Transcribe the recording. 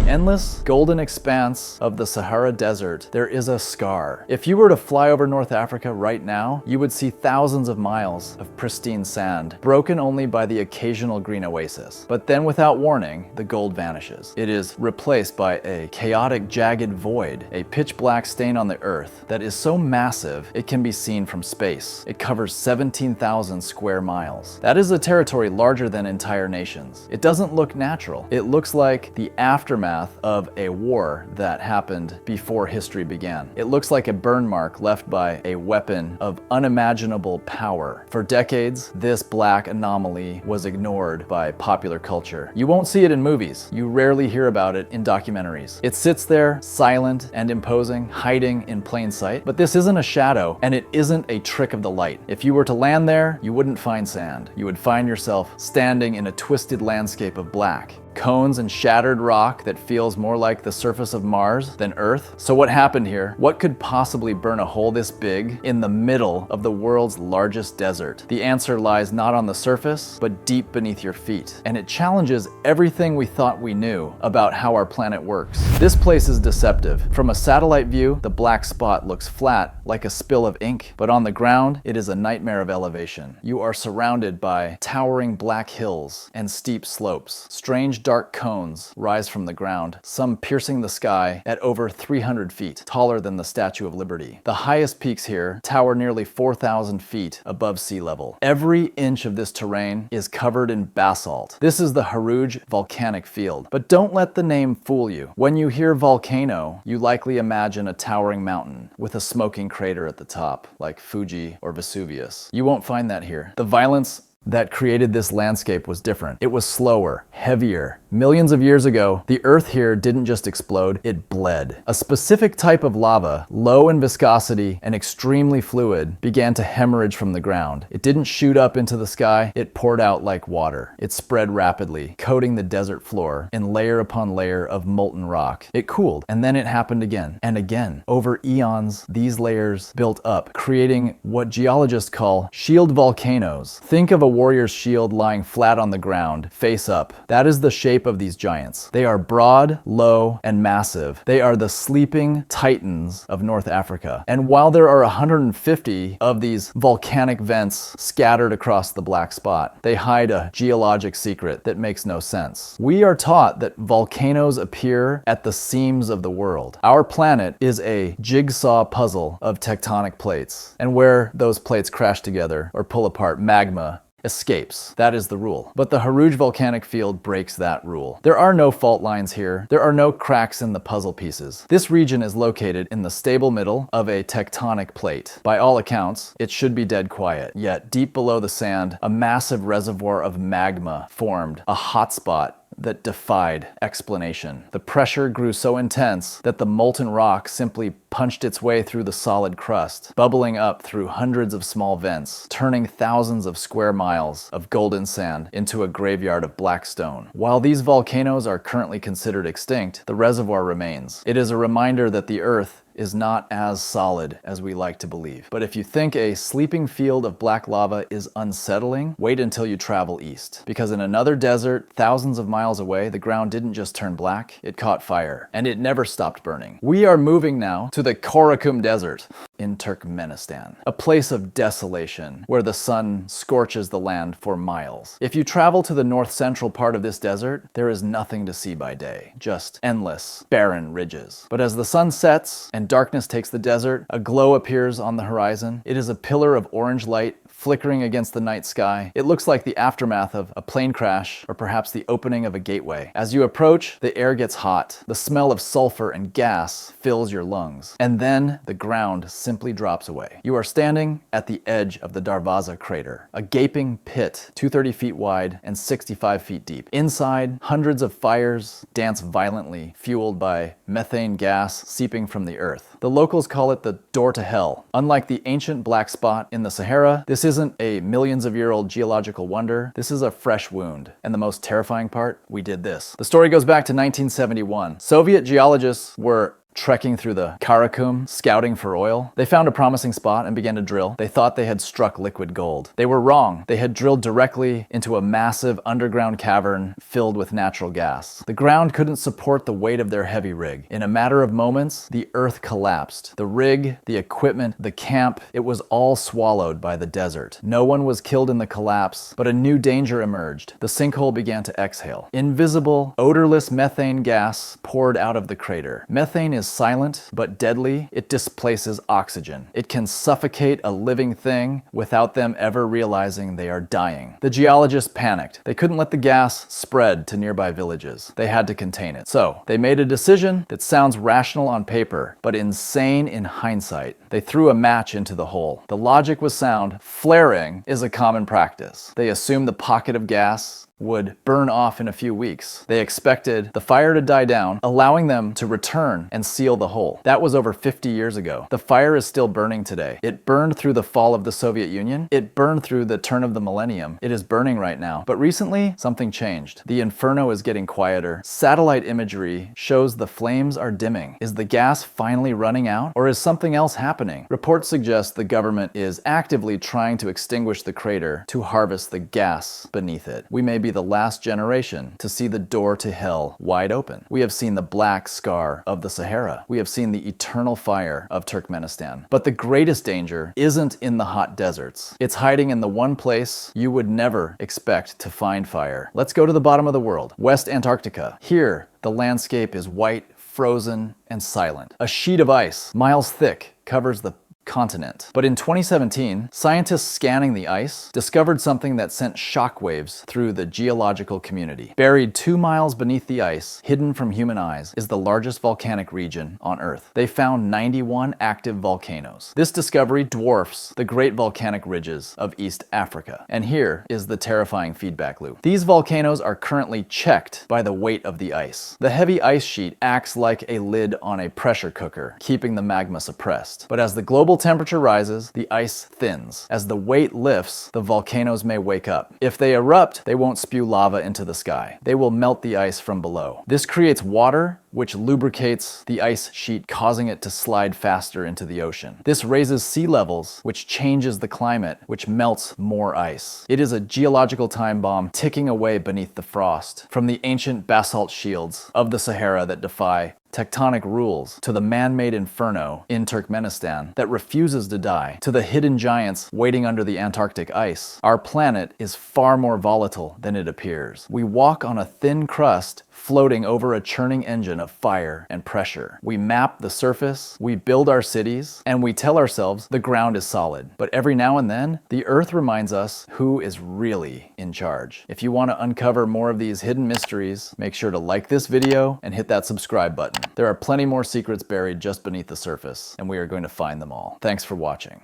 endless golden expanse of the Sahara Desert, there is a scar. If you were to fly over North Africa right now, you would see thousands of miles of pristine sand, broken only by the occasional green oasis. But then without warning, the gold vanishes. It is replaced by a chaotic, jagged void, a pitch black stain on the earth that is so massive it can be seen from space. It covers 17,000 square miles. That is a territory larger than entire nations. It doesn't look natural. It looks like the aftermath of a war that happened before history began. It looks like a burn mark left by a weapon of unimaginable power. For decades, this black anomaly was ignored by popular culture. You won't see it in movies. You rarely hear about it in documentaries. It sits there, silent and imposing, hiding in plain sight. But this isn't a shadow, and it isn't a trick of the light. If you were to land there, you wouldn't find sand. You would find yourself standing in a twisted landscape of black. Cones and shattered rock that feels more like the surface of Mars than Earth. So what happened here? What could possibly burn a hole this big in the middle of the world's largest desert? The answer lies not on the surface, but deep beneath your feet. And it challenges everything we thought we knew about how our planet works. This place is deceptive. From a satellite view, the black spot looks flat, like a spill of ink. But on the ground, it is a nightmare of elevation. You are surrounded by towering black hills and steep slopes. Strange dark cones rise from the ground, some piercing the sky at over 300 feet, taller than the Statue of Liberty. The highest peaks here tower nearly 4,000 feet above sea level. Every inch of this terrain is covered in basalt. This is the Harouj volcanic field. But don't let the name fool you. When you hear volcano, you likely imagine a towering mountain with a smoking crater at the top, like Fuji or Vesuvius. You won't find that here. The violence that created this landscape was different. It was slower, heavier. Millions of years ago, the earth here didn't just explode, it bled. A specific type of lava, low in viscosity and extremely fluid, began to hemorrhage from the ground. It didn't shoot up into the sky, it poured out like water. It spread rapidly, coating the desert floor in layer upon layer of molten rock. It cooled, and then it happened again and again. Over eons, these layers built up, creating what geologists call shield volcanoes. Think of a warrior's shield lying flat on the ground, face up. That is the shape of these giants. They are broad, low, and massive. They are the sleeping titans of North Africa. And while there are 150 of these volcanic vents scattered across the black spot, they hide a geologic secret that makes no sense. We are taught that volcanoes appear at the seams of the world. Our planet is a jigsaw puzzle of tectonic plates, and where those plates crash together or pull apart, magma escapes. That is the rule. But the Harouj volcanic field breaks that rule. There are no fault lines here. There are no cracks in the puzzle pieces. This region is located in the stable middle of a tectonic plate. By all accounts, it should be dead quiet. Yet deep below the sand, a massive reservoir of magma formed, a hotspot that defied explanation. The pressure grew so intense that the molten rock simply punched its way through the solid crust, bubbling up through hundreds of small vents, turning thousands of square miles of golden sand into a graveyard of black stone. While these volcanoes are currently considered extinct, the reservoir remains. It is a reminder that the Earth is not as solid as we like to believe. But if you think a sleeping field of black lava is unsettling, wait until you travel east. Because in another desert, thousands of miles away, the ground didn't just turn black, it caught fire. And it never stopped burning. We are moving now to the Karakum Desert in Turkmenistan, a place of desolation where the sun scorches the land for miles. If you travel to the north-central part of this desert, there is nothing to see by day, just endless, barren ridges. But as the sun sets and darkness takes the desert, a glow appears on the horizon. It is a pillar of orange light flickering against the night sky. It looks like the aftermath of a plane crash or perhaps the opening of a gateway. As you approach, the air gets hot. The smell of sulfur and gas fills your lungs. And then the ground simply drops away. You are standing at the edge of the Darvaza crater, a gaping pit 230 feet wide and 65 feet deep. Inside, hundreds of fires dance violently, fueled by methane gas seeping from the earth. The locals call it the door to hell. Unlike the ancient black spot in the Sahara, this isn't a millions-of-year-old geological wonder. This is a fresh wound. And the most terrifying part, we did this. The story goes back to 1971. Soviet geologists were trekking through the Karakum, scouting for oil. They found a promising spot and began to drill. They thought they had struck liquid gold. They were wrong. They had drilled directly into a massive underground cavern filled with natural gas. The ground couldn't support the weight of their heavy rig. In a matter of moments, the earth collapsed. The rig, the equipment, the camp, it was all swallowed by the desert. No one was killed in the collapse, but a new danger emerged. The sinkhole began to exhale. Invisible, odorless methane gas poured out of the crater. Methane is silent, but deadly. It displaces oxygen. It can suffocate a living thing without them ever realizing they are dying. The geologists panicked. They couldn't let the gas spread to nearby villages. They had to contain it. So, they made a decision that sounds rational on paper, but insane in hindsight. They threw a match into the hole. The logic was sound. Flaring is a common practice. They assumed the pocket of gas would burn off in a few weeks. They expected the fire to die down, allowing them to return and seal the hole. That was over 50 years ago. The fire is still burning today. It burned through the fall of the Soviet Union. It burned through the turn of the millennium. It is burning right now. But recently, something changed. The inferno is getting quieter. Satellite imagery shows the flames are dimming. Is the gas finally running out, or is something else happening? Reports suggest the government is actively trying to extinguish the crater to harvest the gas beneath it. We may be the last generation to see the door to hell wide open. We have seen the black scar of the Sahara. We have seen the eternal fire of Turkmenistan. But the greatest danger isn't in the hot deserts. It's hiding in the one place you would never expect to find fire. Let's go to the bottom of the world, West Antarctica. Here, the landscape is white, frozen, and silent. A sheet of ice, miles thick, covers the continent. But in 2017, scientists scanning the ice discovered something that sent shockwaves through the geological community. Buried 2 miles beneath the ice, hidden from human eyes, is the largest volcanic region on Earth. They found 91 active volcanoes. This discovery dwarfs the great volcanic ridges of East Africa. And here is the terrifying feedback loop. These volcanoes are currently checked by the weight of the ice. The heavy ice sheet acts like a lid on a pressure cooker, keeping the magma suppressed. But as the global temperature rises, the ice thins. As the weight lifts, the volcanoes may wake up. If they erupt, they won't spew lava into the sky. They will melt the ice from below. This creates water, which lubricates the ice sheet, causing it to slide faster into the ocean. This raises sea levels, which changes the climate, which melts more ice. It is a geological time bomb ticking away beneath the frost, from the ancient basalt shields of the Sahara that defy tectonic rules, to the man-made inferno in Turkmenistan that refuses to die, to the hidden giants waiting under the Antarctic ice. Our planet is far more volatile than it appears. We walk on a thin crust floating over a churning engine of fire and pressure. We map the surface, we build our cities, and we tell ourselves the ground is solid. But every now and then, the Earth reminds us who is really in charge. If you want to uncover more of these hidden mysteries, make sure to like this video and hit that subscribe button. There are plenty more secrets buried just beneath the surface, and we are going to find them all. Thanks for watching.